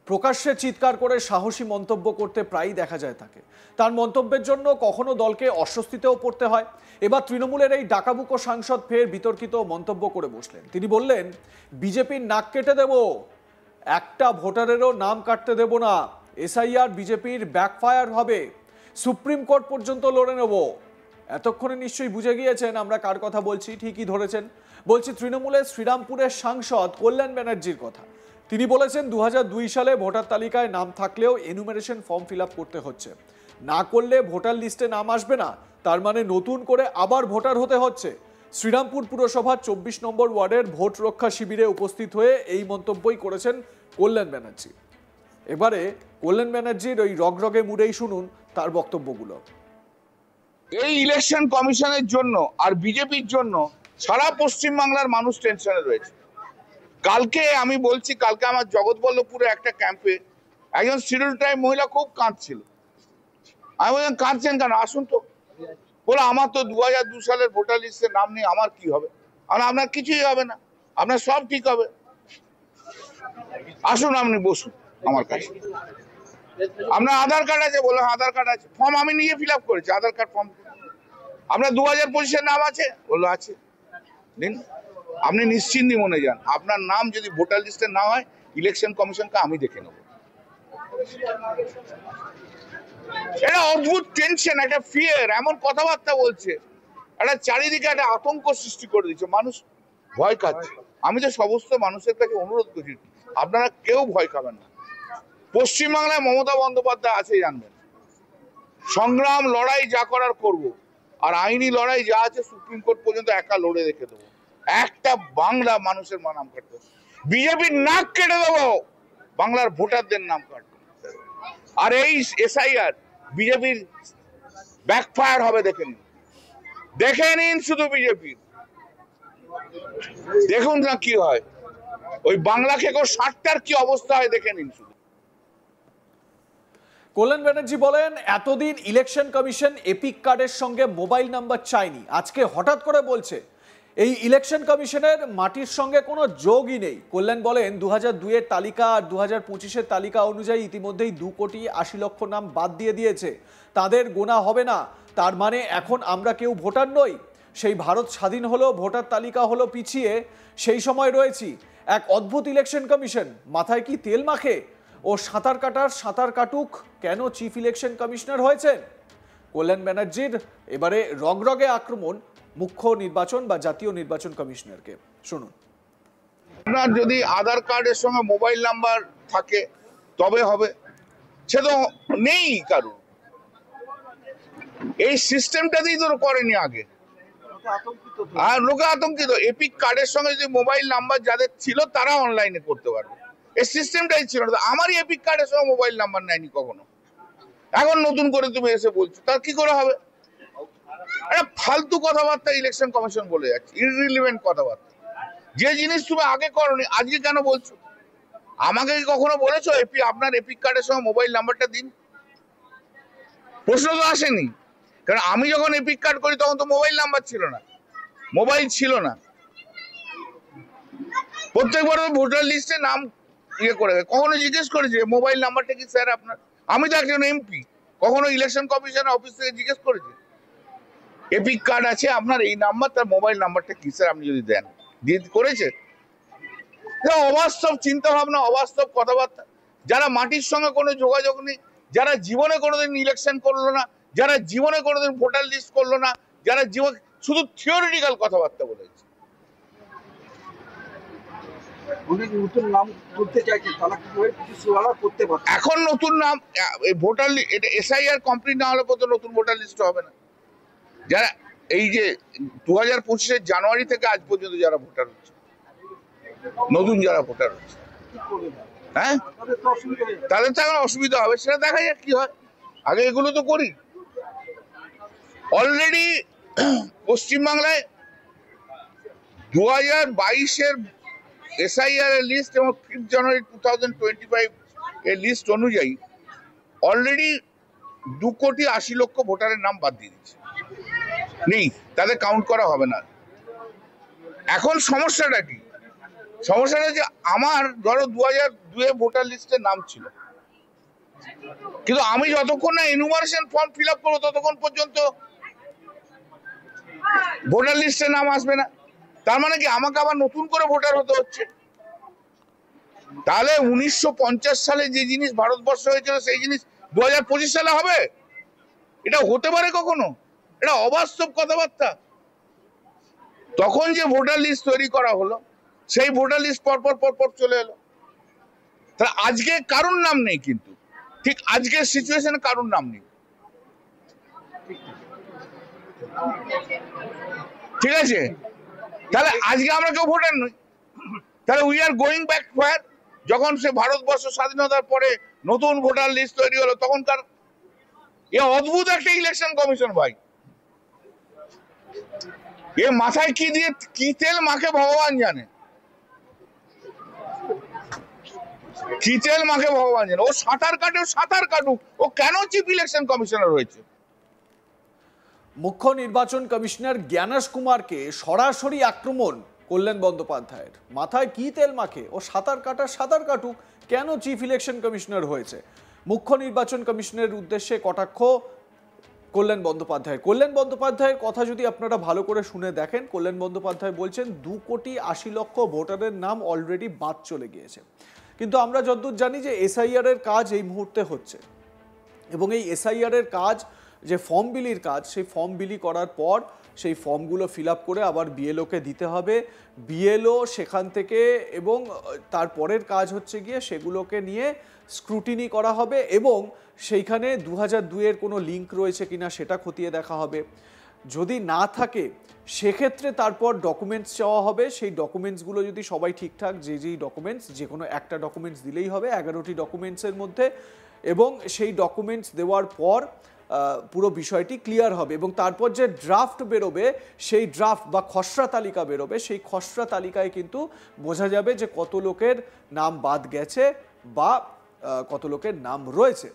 প্রকাশ্যে চিৎকার করে সাহসী মন্তব্য করতে প্রায়ই দেখা যায় তাকে। তার মন্তব্যের জন্য কখনো দলকে অস্বস্তিতেও পড়তে হয়। এবার তৃণমূলের এই ডাকাবুকো সাংসদ ফের বিতর্কিত মন্তব্য করে বসলেন। তিনি বললেন, বিজেপির নাক কেটে দেব, একটা ভোটারেরও নাম কাটতে দেব না, এসআইআর বিজেপির ব্যাকফায়ার হবে, সুপ্রিম কোর্ট পর্যন্ত লড়ে নেব। এতক্ষণে নিশ্চয়ই বুঝে গিয়েছেন আমরা কার কথা বলছি। ঠিকই ধরেছেন, বলছি তৃণমূলের শ্রীরামপুরের সাংসদ কল্যাণ ব্যানার্জির কথা। তিনি বলেছেন 2002 সালে ভোটার তালিকায় নাম থাকলেও এনুমারেশন ফর্ম ফিল করতে হচ্ছে, না করলে ভোটার লিস্টে নাম আসবে না, তার মানে নতুন করে আবার ভোটার হতে হচ্ছে। শ্রীরামপুর পুরসভার 24 নম্বর ওয়ার্ডের ভোট রক্ষা শিবিরে উপস্থিত হয়ে এই মন্তব্যই করেছেন কল্যাণ ব্যানার্জি। এবারে কল্যাণ ব্যানার্জির ওই রগরগে মুডেই শুনুন তার বক্তব্যগুলো। এই ইলেকশন কমিশনের জন্য আর বিজেপির জন্য সারা পশ্চিমবাংলার মানুষ টেনশনে রয়েছে। কালকে আমি বলছি, কালকে আমার জগৎবল্লভপুরে একটা ক্যাম্পে একজন শিডিউল ট্রাইব মহিলা খুব কাঁদছিল। আমি বললাম, কাঁদছেন কেন, আসুন তো। বলে, আমার তো 2002 সালের ভোটার লিস্টে নাম নেই, আমার কি হবে? আপনার কিছুই হবে না, আপনার সব ঠিক হবে, আসুন আপনি বসুন আমার কাছে। আপনার আধার কার্ড আছে? বলে, আধার কার্ড আছে। ফর্ম আমি নিজে ফিল আপ করেছি, আধার কার্ড ফর্ম। আপনার 2025-এর নাম আছে? বললো আছে, দিন। আপনি নিশ্চিন্তি মনে যান, আপনার নাম যদি ভোটার লিস্টে না হয় ইলেকশন কমিশনকে আমি দেখে নেব। এটা অদ্ভুত টেনশন, একটা ফিয়ার, এমন কথাবার্তা বলছে, একটা চারিদিকে একটা আতঙ্ক সৃষ্টি করে দিচ্ছে, মানুষ ভয় খাচ্ছে। আমি তো সমস্ত মানুষের কাছে অনুরোধ করছি, আপনারা কেউ ভয় খাবেন না। পশ্চিমবাংলায় মমতা বন্দ্যোপাধ্যায় আছে, জানবেন। সংগ্রাম লড়াই যা করার করব, আর আইনি লড়াই যা আছে সুপ্রিম কোর্ট পর্যন্ত একা লড়ে রেখে দেবো। একটা বাংলা মানুষের নাম কাটবো, বিজেপির নাক কেটে দেবো, বাংলার ভোটারদের নাম কাটবো। আর এই এসআইআর বিজেপির ব্যাকফায়ার হবে, দেখে নিন, দেখে নিন। শুধু বিজেপির দেখুন না কি হয়, ওই বাংলা খেকো 60টার কি অবস্থা হয় দেখে নিন শুধু। কল্যাণ ব্যানার্জি বলেন, এতদিন ইলেকশন কমিশন এপিক কার্ডের সঙ্গে মোবাইল নাম্বার চায়নি, আজকে হঠাৎ করে বলছে এই ইলেকশন কমিশনের মাটির সঙ্গে কোনো যোগই নেই। কল্যাণ বলেন, 2002-এর তালিকা আর 2025-এর তালিকা অনুযায়ী ইতিমধ্যেই 2,80,00,000 নাম বাদ দিয়ে দিয়েছে, তাদের গোনা হবে না। তার মানে এখন আমরা কেউ ভোটার নই। সেই ভারত স্বাধীন হলো, ভোটার তালিকা হলো পিছিয়ে, সেই সময় রয়েছি। এক অদ্ভুত ইলেকশন কমিশন, মাথায় কি তেল মাখে? ও সাঁতার কাটার সাঁতার কাটুক, কেন চিফ ইলেকশন কমিশনার হয়েছেন? কল্যাণ ব্যানার্জির এবারে রগরগে আক্রমণ মুখ্য নির্বাচন বা জাতীয় নির্বাচন কমিশনারকে, শুনুন। আপনার যদি আধার কার্ডের সঙ্গে মোবাইল নাম্বার থাকে তবে হবে, সে তো নেই কারণ। এই সিস্টেমটাতেই তো করেনি আগে, আর লোকে আতঙ্কিত। এপিক কার্ডের সঙ্গে যদি মোবাইল নাম্বার যাদের ছিল তারা অনলাইনে করতে পারবে, এই সিস্টেমটাই ছিল না। আমারই এপিক কার্ডের সঙ্গে মোবাইল নাম্বার নেয়নি কখনো, এখন নতুন করে তুমি এসে বলছো, তার কি করে হবে? একটা ফালতু কথাবার্তা ইলেকশন কমিশন বলে যাচ্ছে, ইররিলেভেন্ট কথাবার্তা। যে জিনিস তুমি আগে করনি আজকে কেন বলছো? আমাকে কি কখনো বলেছো আপনার এপিক কার্ডের সঙ্গে মোবাইল নাম্বারটা দিন? প্রশ্ন তো আসেনি। কারণ আমি যখন এপিক কার্ড করি তখন তো মোবাইল নাম্বার ছিল না, মোবাইল ছিল না। প্রত্যেকবার ভোটার লিস্টে নাম ইয়ে করে, কখনো জিজ্ঞেস করেছে মোবাইল নাম্বারটা কি স্যার আপনার? আমি তো একজন এমপি, কখনো ইলেকশন কমিশনের অফিস থেকে জিজ্ঞেস করেছে এপিক কার্ড আছে আপনার, এই নাম্বার, তার মোবাইল নাম্বারটা কি স্যার আপনি যদি দেন? দিয়ে করেছে? অবাস্তব চিন্তা ভাবনা, অবাস্তব কথাবার্তা। যারা মাটির সঙ্গে কোনো যোগাযোগ নেই, যারা জীবনে কোনোদিন ইলেকশন করলো না, যারা জীবনে কোনোদিন ভোটার লিস্ট করলো না, যারা জীবন শুধু থিওরিটিক্যাল কথাবার্তা বলেছে। এখন নতুন নাম ভোটার এটা এসআইআর কমপ্লিট না হলে পর্যন্ত নতুন ভোটার লিস্ট হবে না। যারা এই যে 2025-এর জানুয়ারি থেকে আজ পর্যন্ত যারা ভোটার হচ্ছে, নতুন যারা ভোটার হচ্ছে, হ্যাঁ, তাদের তো এখন অসুবিধা হবে, সেটা দেখা যাক কি হয়। আগে এগুলো তো করি। অলরেডি পশ্চিমবাংলায় 2022-এর এসআইআর এর লিস্ট এবং 5 জানুয়ারি 2025 এর লিস্ট অনুযায়ী অলরেডি 2,80,00,000 ভোটারের নাম বাদ দিয়ে দিচ্ছে, নেই, তাদের কাউন্ট করা হবে না। এখন সমস্যাটা কি? সমস্যাটা হচ্ছে আমার ধরো 2002-এ ভোটার লিস্টে নাম ছিল, কিন্তু আমি যতক্ষণ না এনুমারেশন ফর্ম ফিল আপ করবো ততক্ষণ পর্যন্ত ভোটার লিস্টে নাম আসবে না। তার মানে কি আমাকে আবার নতুন করে ভোটার হতে হচ্ছে। তাহলে 1950 সালে যে জিনিস ভারতবর্ষ হয়েছিল সেই জিনিস 2025 সালে হবে? এটা হতে পারে কখনো? এটা অবাস্তব কথাবার্তা। তখন যে ভোটার লিস্ট তৈরি করা হলো সেই ভোটার লিস্ট পরপর চলে এলো। তাহলে আজকে কারোর নাম নেই, কিন্তু ঠিক আজকের সিচুয়েশনে কারোর নাম নেই, ঠিক আছে? তাহলে আজকে আমরা কেউ ভোটার নই। তাহলে উই আর গোয়িং ব্যাক হোয়ার? যখন সে ভারতবর্ষ স্বাধীনতার পরে নতুন ভোটার লিস্ট তৈরি হলো তখনকার এ অদ্ভুত একটা ইলেকশন কমিশন ভাই। এ মাথায় কি দিয়ে কি তেল মাকে ভগবান জানে, কি তেল মাকে ভগবান জানে। ও সাঁতার কাটুক, ও কেন চিফ ইলেকশন কমিশনার হয়েছে? মুখ্য নির্বাচন কমিশনার জ্ঞানেশ কুমারকে সরাসরি আক্রমণ কল্যাণ বন্দ্যোপাধ্যায়ের। মাথায় কি তেল মাখে? ও সাঁতার কাটুক, কেন চিফ ইলেকশন কমিশনার হয়েছে? মুখ্য নির্বাচন কমিশনের উদ্দেশ্যে কটাক্ষ কল্যাণ বন্দ্যোপাধ্যায়ের কথা যদি আপনারা ভালো করে শুনে দেখেন, কল্যাণ বন্দ্যোপাধ্যায় বলছেন 2,80,00,000 ভোটারের নাম অলরেডি বাদ চলে গিয়েছে। কিন্তু আমরা যতদূর জানি যে এসআইআর এর কাজ এই মুহূর্তে হচ্ছে, এবং এই এসআইআর এর কাজ যে ফর্ম বিলির কাজ, সেই ফর্ম বিলি করার পর সেই ফর্মগুলো ফিল আপ করে আবার বিএলওকে দিতে হবে। বিএলও সেখান থেকে, এবং তারপরের কাজ হচ্ছে গিয়ে সেগুলোকে নিয়ে স্ক্রুটিনি করা হবে এবং সেইখানে 2002-এর কোনো লিঙ্ক রয়েছে কিনা সেটা খতিয়ে দেখা হবে। যদি না থাকে সেক্ষেত্রে তারপর ডকুমেন্টস চাওয়া হবে। সেই ডকুমেন্টসগুলো যদি সবাই ঠিকঠাক, যেই ডকুমেন্টস, যে কোনো একটা ডকুমেন্টস দিলেই হবে 11টি ডকুমেন্টসের মধ্যে, এবং সেই ডকুমেন্টস দেওয়ার পর পুরো বিষয়টি ক্লিয়ার হবে। এবং তারপর যে ড্রাফট বেরোবে, সেই ড্রাফট বা খসড়া তালিকা বেরোবে, সেই খসড়া তালিকায় কিন্তু বোঝা যাবে যে কত লোকের নাম বাদ গেছে বা কত লোকের নাম রয়েছে।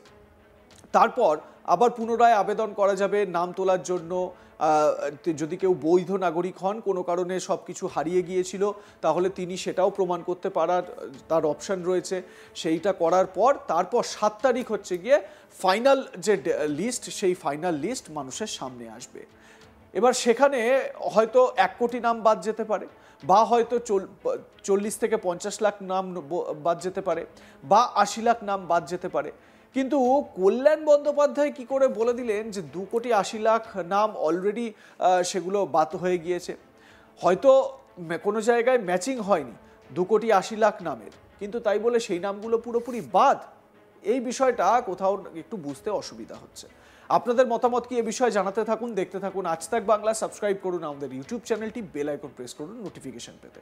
তারপর আবার পুনরায় আবেদন করা যাবে নাম তোলার জন্য। যদি কেউ বৈধ নাগরিক হন, কোনো কারণে সব কিছু হারিয়ে গিয়েছিল, তাহলে তিনি সেটাও প্রমাণ করতে পারার তার অপশান রয়েছে। সেইটা করার পর তারপর 7 তারিখ হচ্ছে গিয়ে ফাইনাল যে লিস্ট, সেই ফাইনাল লিস্ট মানুষের সামনে আসবে। এবার সেখানে হয়তো 1 কোটি নাম বাদ যেতে পারে, বা হয়তো 40 থেকে 50 লাখ নাম বাদ যেতে পারে, বা 80 লাখ নাম বাদ যেতে পারে। কিন্তু কল্যাণ বন্দ্যোপাধ্যায় কি করে বলে দিলেন যে 2,80,00,000 নাম অলরেডি সেগুলো বাদ হয়ে গিয়েছে? হয়তো কোনো জায়গায় ম্যাচিং হয়নি 2,80,00,000 নামের, কিন্তু তাই বলে সেই নামগুলো পুরোপুরি বাদ? এই বিষয়টা কোথাও একটু বুঝতে অসুবিধা হচ্ছে। আপনাদের মতামত কি এ বিষয়ে জানাতে থাকুন, দেখতে থাকুন আজ তাক বাংলা। সাবস্ক্রাইব করুন আমাদের ইউটিউব চ্যানেলটি, বেল আইকন প্রেস করুন নোটিফিকেশন পেতে।